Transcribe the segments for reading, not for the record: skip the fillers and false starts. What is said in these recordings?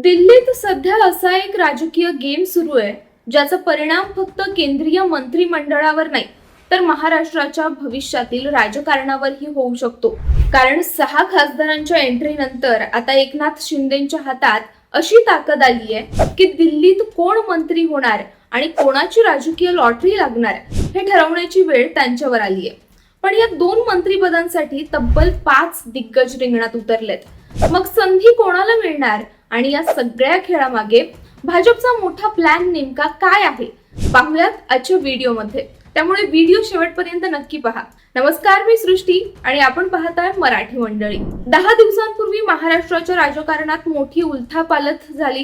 दिल्लीत सध्या असा एक राजकीय गेम सुरू आहे ज्याचा परिणाम फक्त केंद्रीय मंत्रिमंडळावर नाही तर महाराष्ट्राच्या भविष्यातील राजकारणावरही होऊ शकतो। कारण 6 खासदारांच्या एंट्री नंतर आता एकनाथ शिंदेच्या हातात अशी ताकद आली आहे की दिल्लीत कोण मंत्री होणार आणि कोणाची राजकीय लॉटरी लागणार हे ठरवण्याची वेळ त्यांच्यावर आली आहे। पण या 2 मंत्रिपदांसाठी तब्बल 5 दिग्गज रिंगणात उतरलेत। मग संधी कोणाला मिळणार आणि या सगळ्या खेळामागे भाजपचा मोठा प्लॅन नेमका काय आहे पाहूयात आजच्या व्हिडिओमध्ये। त्यामुळे व्हिडिओ शेवटपर्यंत नक्की पहा। नमस्कार, मी सृष्टी आणि आपण पाहताय मराठी मंडळी। 10 दिवसांपूर्वी महाराष्ट्राच्या राजकारणात मोठी उलथापालथ झाली।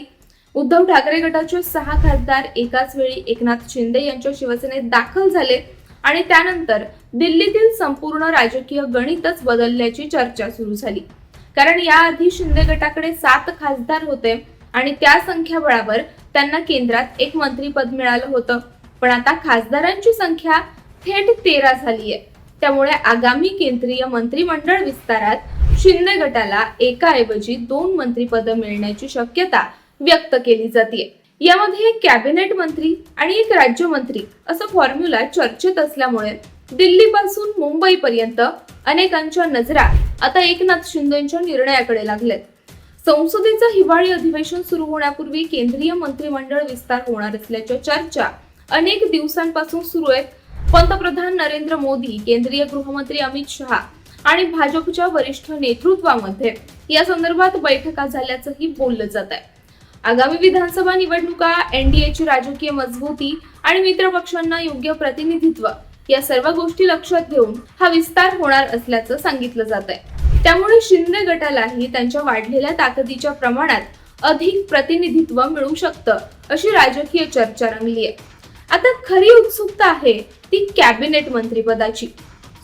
उद्धव ठाकरे गटाचे 6 खासदार एकाच वेळी एकनाथ शिंदे यांच्या शिवसेनेत दाखल झाले आणि त्यानंतर दिल्लीतील संपूर्ण राजकीय गणितच बदलल्याची चर्चा सुरू झाली। कारण याआधी शिंदे गटाकडे 7 खासदार होते आणि त्या संख्याबळावर त्यांना केंद्रात एक मंत्रिपद मिळालं होतं। पण आता खासदारांची संख्या थेट 13 झाली आहे। त्यामुळे आगामी केंद्रीय मंत्रिमंडळ विस्तारात शिंदे गटाला एकाऐवजी 2 मंत्रिपद मिळण्याची शक्यता व्यक्त केली जाते। यामध्ये एक कॅबिनेट मंत्री आणि एक राज्यमंत्री असं फॉर्म्युला चर्चेत असल्यामुळे दिल्लीपासून मुंबईपर्यंत अनेकांच्या नजरा आता एकनाथ शिंदेच्या निर्णयाकडे लागलेत। संसदेचं हिवाळी अधिवेशन सुरू होण्यापूर्वी केंद्रीय मंत्रिमंडळ विस्तार होणार असल्याच्या चर्चा अनेक दिवसांपासून सुरू आहेत। पंतप्रधान नरेंद्र मोदी, केंद्रीय गृहमंत्री अमित शहा आणि भाजपच्या वरिष्ठ नेतृत्वामध्ये या संदर्भात बैठका झाल्याचंही बोललं जात आहे। आगामी विधानसभा निवडणुका, एनडीएची राजकीय मजबूती आणि मित्र पक्षांना योग्य प्रतिनिधित्व या सर्व गोष्टी लक्षात घेऊन हा विस्तार होणार असल्याचं सांगितलं जात आहे। त्यामुळे शिंदे गटालाही त्यांच्या वाढलेल्या ताकदीच्या प्रमाणात अधिक प्रतिनिधित्व मिळू शकतं अशी राजकीय चर्चा रंगली आहे। आता खरी उत्सुकता आहे ती कॅबिनेट मंत्रिपदाची।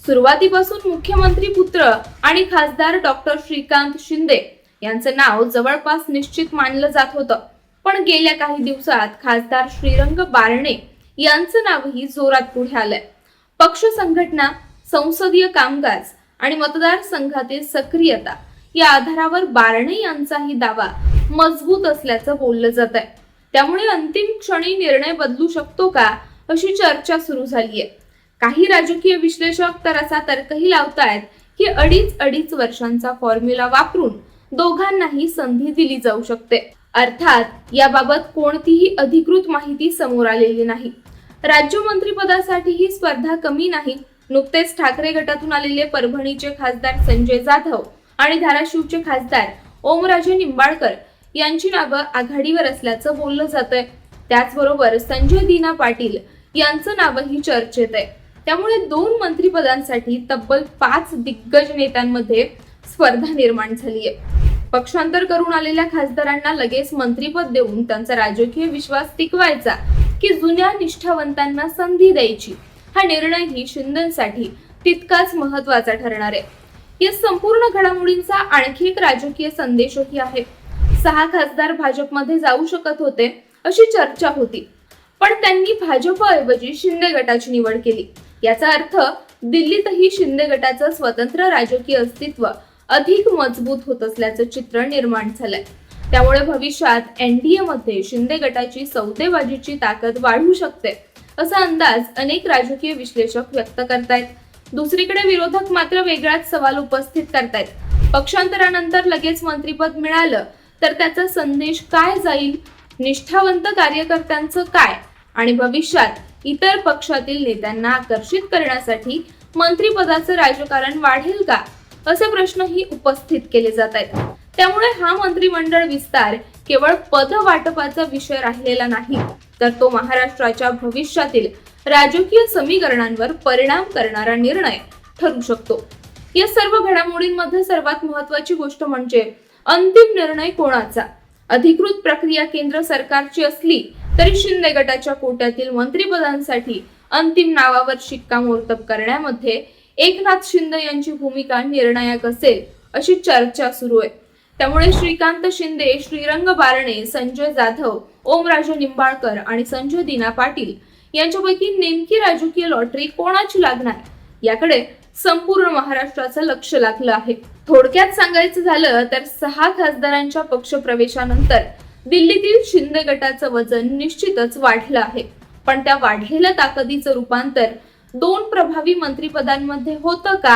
सुरुवातीपासून मुख्यमंत्री पुत्र आणि खासदार डॉक्टर श्रीकांत शिंदे यांचं नाव जवळपास निश्चित मानलं जात होतं। पण गेल्या काही दिवसात खासदार श्रीरंग बारणे यांचं नावही जोरात पुढे आलंय। पक्ष संघटना, संसदीय कामकाज आणि मतदारसंघातील सक्रियता या आधारावर बारणे यांचाही दावा मजबूत असल्याचं बोललं जात आहे। त्यामुळे अंतिम क्षणी निर्णय बदलू शकतो का अशी चर्चा सुरू झाली आहे। काही राजकीय विश्लेषक तर असा तर्कही लावतायत की अडीच वर्षांचा फॉर्म्युला वापरून दोघांनाही संधी दिली जाऊ शकते। अर्थात याबाबत कोणतीही अधिकृत माहिती समोर आलेली नाही। राज्य मंत्रिपदासाठी ही स्पर्धा कमी नाही। नुकतेच ठाकरे गटातून आलेले परभणीचे खासदार संजय जाधव आणि धाराशिवचे खासदार ओमराजे निंबाळकर यांची नावं आघाडीवर असल्याचं बोललं जातंय। त्याचबरोबर संजय दीना पाटील यांचं नावही चर्चेत आहे। त्यामुळे 2 मंत्रिपदांसाठी तब्बल 5 दिग्गज नेत्यांमध्ये स्पर्धा निर्माण झाली आहे। पक्षांतर करून आलेल्या खासदारांना लगेच मंत्रिपद देऊन त्यांचा राजकीय विश्वास टिकवायचा की जुन्या निष्ठावंतांना संधी द्यायची हा निर्णयही शिंदेसाठी तितकाच महत्त्वाचा ठरणार आहे। या संपूर्ण घडामोडींचा आणखी एक राजकीय संदेशही आहे। 6 खासदार भाजपमध्ये जाऊ शकत होते अशी चर्चा होती, पण त्यांनी भाजपऐवजी शिंदे गटाची निवड केली। याचा अर्थ दिल्लीतही शिंदे गटाचं स्वतंत्र राजकीय अस्तित्व अधिक मजबूत होत असल्याचं चित्र निर्माण झालंय। त्यामुळे भविष्यात एनडीए मध्ये शिंदे गटाची सौदेबाजीची ताकद वाढू शकते असा अंदाज अनेक राजकीय विश्लेषक व्यक्त करतायत। दुसरीकडे विरोधक मात्र वेगळाच सवाल उपस्थित करतायत। पक्षांतरानंतर लगेच मंत्रिपद मिळालं तर त्याचा संदेश काय जाईल, निष्ठावंत कार्यकर्त्यांचं काय आणि भविष्यात इतर पक्षातील नेत्यांना आकर्षित करण्यासाठी मंत्रिपदाचं राजकारण वाढेल का असे प्रश्नही उपस्थित केले जात आहेत। त्यामुळे हा मंत्रिमंडळ विस्तार केवळ पद वाटपाचा विषय राहिलेला नाही तर तो महाराष्ट्राच्या भविष्यातील राजकीय समीकरणांवर परिणाम करणारा निर्णय ठरू शकतो। या सर्व घडामोडींमध्ये सर्वात महत्त्वाची गोष्ट म्हणजे अंतिम निर्णय कोणाचा। अधिकृत प्रक्रिया केंद्र सरकारची असली तरी शिंदे गटाच्या कोट्यातील मंत्रिपदांसाठी अंतिम नावावर शिक्कामोर्तब करण्यामध्ये एकनाथ शिंदे यांची भूमिका निर्णायक असेल अशी चर्चा सुरू आहे। त्यामुळे श्रीकांत शिंदे, श्रीरंग बारणे, संजय जाधव, ओमराजे निंबाळकर आणि संजय दीना पाटील यांच्यापैकी नेमकी राजकीय लॉटरी कोणाची लागणार याकडे संपूर्ण महाराष्ट्राचं लक्ष लागलं आहे। थोडक्यात सांगायचं झालं तर 6 खासदारांच्या पक्षप्रवेशानंतर दिल्लीतील शिंदे गटाचं वजन निश्चितच वाढलं आहे, पण त्या वाढलेल्या ताकदीचं रूपांतर 2 प्रभावी मंत्रिपदांमध्ये होतं का?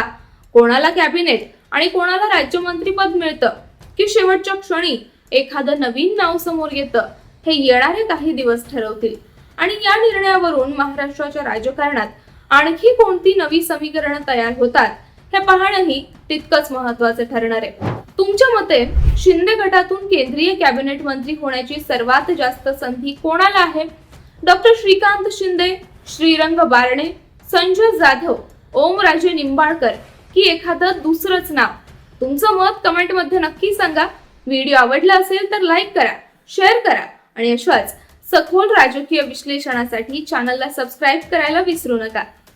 कोणाला कॅबिनेट आणि कोणाला राज्यमंत्रीपद मिळतं, की शेवटच्या क्षणी एखादं नवीन नाव समोर येतं, हे येणारे काही दिवस ठरवतील. आणि या निर्णयावरून महाराष्ट्राच्या राजकारणात आणखी कोणती नवी समीकरणं तयार होतात, हे पाहणंही तितकंच महत्त्वाचं ठरणार आहे. तुमच्या मते शिंदे गटातून केंद्रीय कॅबिनेट मंत्री होण्याची सर्वात जास्त संधी कोणाला आहे? डॉक्टर श्रीकांत शिंदे, श्रीरंग बारणे, संजय जाधव, ओमराजे निंबाळकर की एखादं दुसरंच नाव? तुमचं मत कमेंटमध्ये नक्की सांगा. व्हिडिओ आवडला असेल तर लाईक करा, शेअर करा आणि अशाच सखोल राजकीय विश्लेषणासाठी चॅनलला सबस्क्राईब करायला विसरू नका.